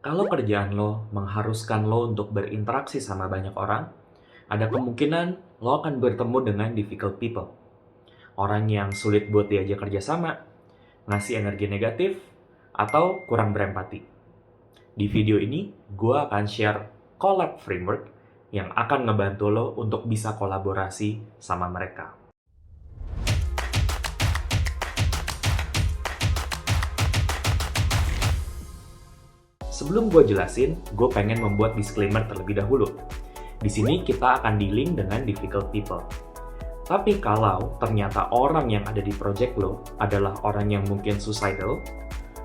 Kalau kerjaan lo mengharuskan lo untuk berinteraksi sama banyak orang, ada kemungkinan lo akan bertemu dengan difficult people. Orang yang sulit buat diajak kerjasama, ngasih energi negatif, atau kurang berempati. Di video ini, gue akan share collab framework yang akan ngebantu lo untuk bisa kolaborasi sama mereka. Sebelum gue jelasin, gue pengen membuat disclaimer terlebih dahulu. Di sini kita akan dealing dengan difficult people. Tapi kalau ternyata orang yang ada di project lo adalah orang yang mungkin suicidal,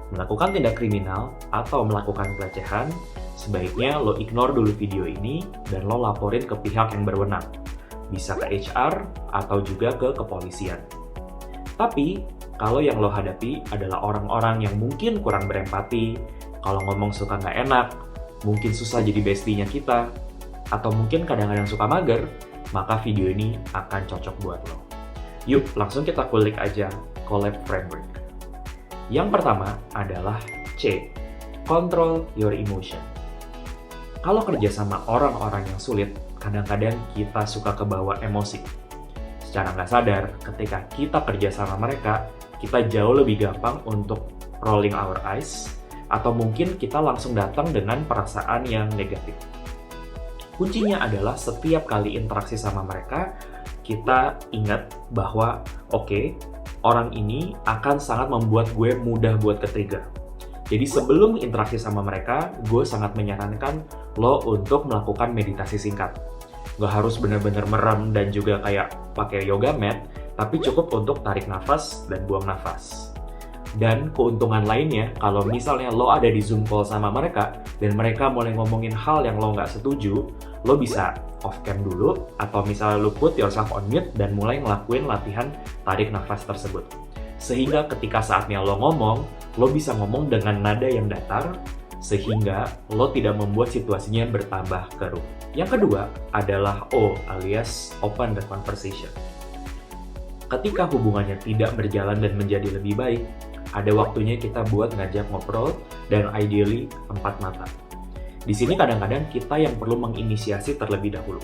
melakukan tindak kriminal, atau melakukan pelecehan, sebaiknya lo ignore dulu video ini dan lo laporin ke pihak yang berwenang. Bisa ke HR atau juga ke kepolisian. Tapi, kalau yang lo hadapi adalah orang-orang yang mungkin kurang berempati, kalau ngomong suka nggak enak, mungkin susah jadi bestie-nya kita, atau mungkin kadang-kadang suka mager, maka video ini akan cocok buat lo. Yuk, langsung kita kulik aja collab framework. Yang pertama adalah C, control your emotion. Kalau kerja sama orang-orang yang sulit, kadang-kadang kita suka kebawa emosi. Secara nggak sadar, ketika kita kerja sama mereka, kita jauh lebih gampang untuk rolling our eyes, atau mungkin kita langsung datang dengan perasaan yang negatif. Kuncinya adalah setiap kali interaksi sama mereka, kita ingat bahwa oke, orang ini akan sangat membuat gue mudah buat ke-trigger. Jadi sebelum interaksi sama mereka, gue sangat menyarankan lo untuk melakukan meditasi singkat. Gak harus bener-bener merem dan juga kayak pakai yoga mat, tapi cukup untuk tarik nafas dan buang nafas. Dan keuntungan lainnya, kalau misalnya lo ada di Zoom call sama mereka, dan mereka mulai ngomongin hal yang lo nggak setuju, lo bisa off cam dulu, atau misalnya lo put yourself on mute dan mulai ngelakuin latihan tarik nafas tersebut. Sehingga ketika saatnya lo ngomong, lo bisa ngomong dengan nada yang datar, sehingga lo tidak membuat situasinya bertambah keruh. Yang kedua adalah O, alias open the conversation. Ketika hubungannya tidak berjalan dan menjadi lebih baik, ada waktunya kita buat ngajak ngobrol dan ideally empat mata. Di sini kadang-kadang kita yang perlu menginisiasi terlebih dahulu.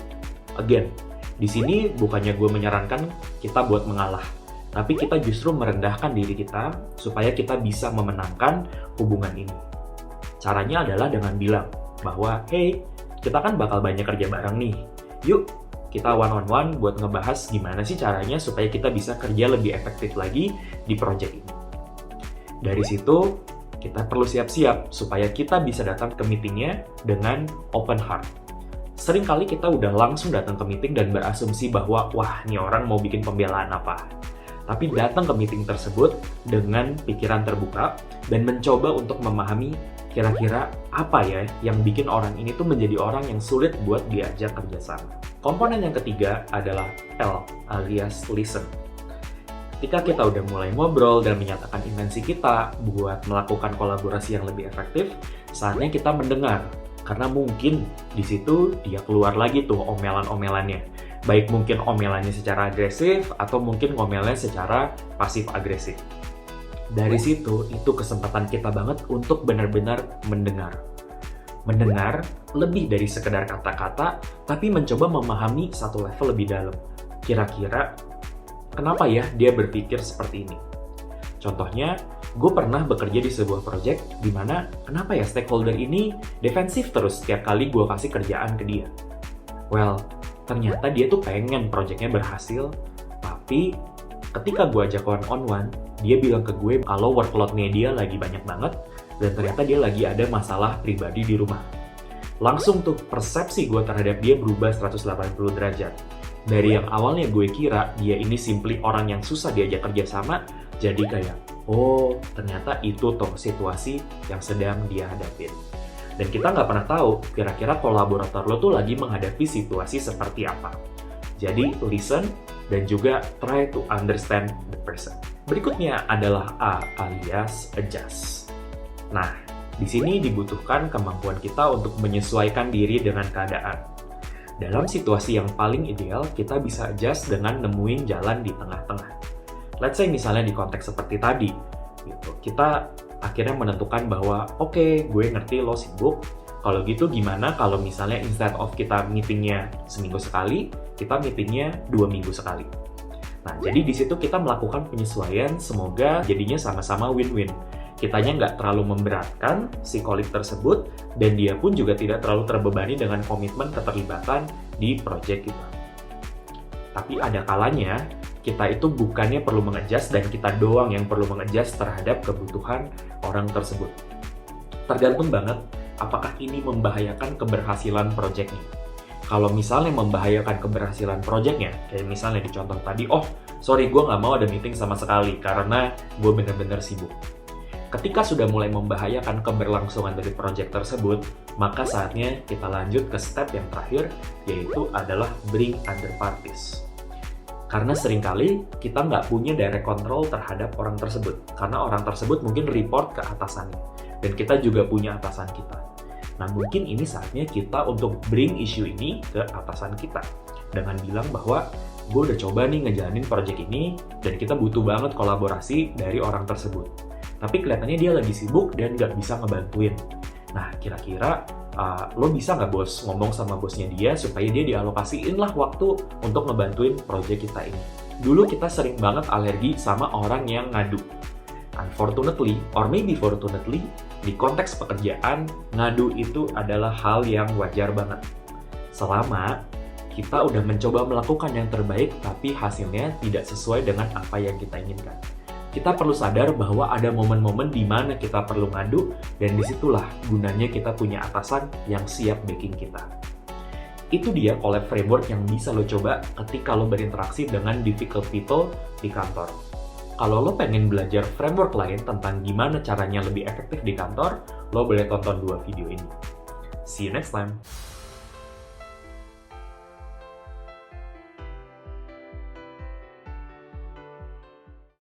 Again, di sini bukannya gue menyarankan kita buat mengalah, tapi kita justru merendahkan diri kita supaya kita bisa memenangkan hubungan ini. Caranya adalah dengan bilang bahwa, hey, kita kan bakal banyak kerja bareng nih. Yuk, kita one-on-one buat ngebahas gimana sih caranya supaya kita bisa kerja lebih efektif lagi di project ini. Dari situ, kita perlu siap-siap supaya kita bisa datang ke meetingnya dengan open heart. Seringkali kita udah langsung datang ke meeting dan berasumsi bahwa, wah, ini orang mau bikin pembelaan apa. Tapi datang ke meeting tersebut dengan pikiran terbuka dan mencoba untuk memahami kira-kira apa ya yang bikin orang ini tuh menjadi orang yang sulit buat diajak kerjasama. Komponen yang ketiga adalah L, alias listen. Ketika kita udah mulai ngobrol dan menyatakan intensi kita buat melakukan kolaborasi yang lebih efektif, saatnya kita mendengar. Karena mungkin di situ dia keluar lagi tuh omelan-omelannya. Baik mungkin omelannya secara agresif atau mungkin ngomelnya secara pasif-agresif. Dari situ, itu kesempatan kita banget untuk benar-benar mendengar. Mendengar lebih dari sekedar kata-kata, tapi mencoba memahami satu level lebih dalam. Kira-kira kenapa ya dia berpikir seperti ini? Contohnya, gue pernah bekerja di sebuah project di mana kenapa ya stakeholder ini defensif terus setiap kali gue kasih kerjaan ke dia? Well, ternyata dia tuh pengen projectnya berhasil, tapi ketika gue ajak one-on-one, dia bilang ke gue kalau workload-nya dia lagi banyak banget dan ternyata dia lagi ada masalah pribadi di rumah. Langsung tuh persepsi gue terhadap dia berubah 180 derajat. Dari yang awalnya gue kira dia ini simply orang yang susah diajak kerjasama, jadi kayak, oh ternyata itu tuh situasi yang sedang dia hadapin. Dan kita nggak pernah tahu kira-kira kolaborator lo tuh lagi menghadapi situasi seperti apa. Jadi listen dan juga try to understand the person. Berikutnya adalah A, alias adjust. Nah, di sini dibutuhkan kemampuan kita untuk menyesuaikan diri dengan keadaan. Dalam situasi yang paling ideal, kita bisa adjust dengan nemuin jalan di tengah-tengah. Let's say misalnya di konteks seperti tadi, gitu. Kita akhirnya menentukan bahwa oke, gue ngerti lo sibuk. Kalau gitu gimana kalau misalnya instead of kita meetingnya seminggu sekali, kita meetingnya 2 minggu sekali. Nah, jadi di situ kita melakukan penyesuaian, semoga jadinya sama-sama win-win. Kitanya nggak terlalu memberatkan si kolik tersebut, dan dia pun juga tidak terlalu terbebani dengan komitmen keterlibatan di project kita. Tapi ada kalanya, kita itu bukannya perlu mengadjust dan kita doang yang perlu mengadjust terhadap kebutuhan orang tersebut. Tergantung banget apakah ini membahayakan keberhasilan project-nya. Kalau misalnya membahayakan keberhasilan project-nya, kayak misalnya di contoh tadi, oh sorry gue nggak mau ada meeting sama sekali karena gue bener-bener sibuk. Ketika sudah mulai membahayakan keberlangsungan dari project tersebut, maka saatnya kita lanjut ke step yang terakhir, yaitu adalah bring other parties. Karena seringkali kita nggak punya direct control terhadap orang tersebut, karena orang tersebut mungkin report ke atasannya, dan kita juga punya atasan kita. Nah, mungkin ini saatnya kita untuk bring isu ini ke atasan kita dengan bilang bahwa gue udah coba nih ngejalanin project ini dan kita butuh banget kolaborasi dari orang tersebut. Tapi kelihatannya dia lagi sibuk dan nggak bisa ngebantuin. Nah, kira-kira lo bisa nggak bos ngomong sama bosnya dia supaya dia dialokasiin lah waktu untuk ngebantuin project kita ini. Dulu kita sering banget alergi sama orang yang ngadu. Unfortunately, or maybe fortunately, di konteks pekerjaan, ngadu itu adalah hal yang wajar banget. Selama kita udah mencoba melakukan yang terbaik, tapi hasilnya tidak sesuai dengan apa yang kita inginkan. Kita perlu sadar bahwa ada momen-momen di mana kita perlu ngadu, dan disitulah gunanya kita punya atasan yang siap backing kita. Itu dia collab framework yang bisa lo coba ketika lo berinteraksi dengan difficult people di kantor. Kalau lo pengen belajar framework lain tentang gimana caranya lebih efektif di kantor, lo boleh tonton 2 video ini. See you next time!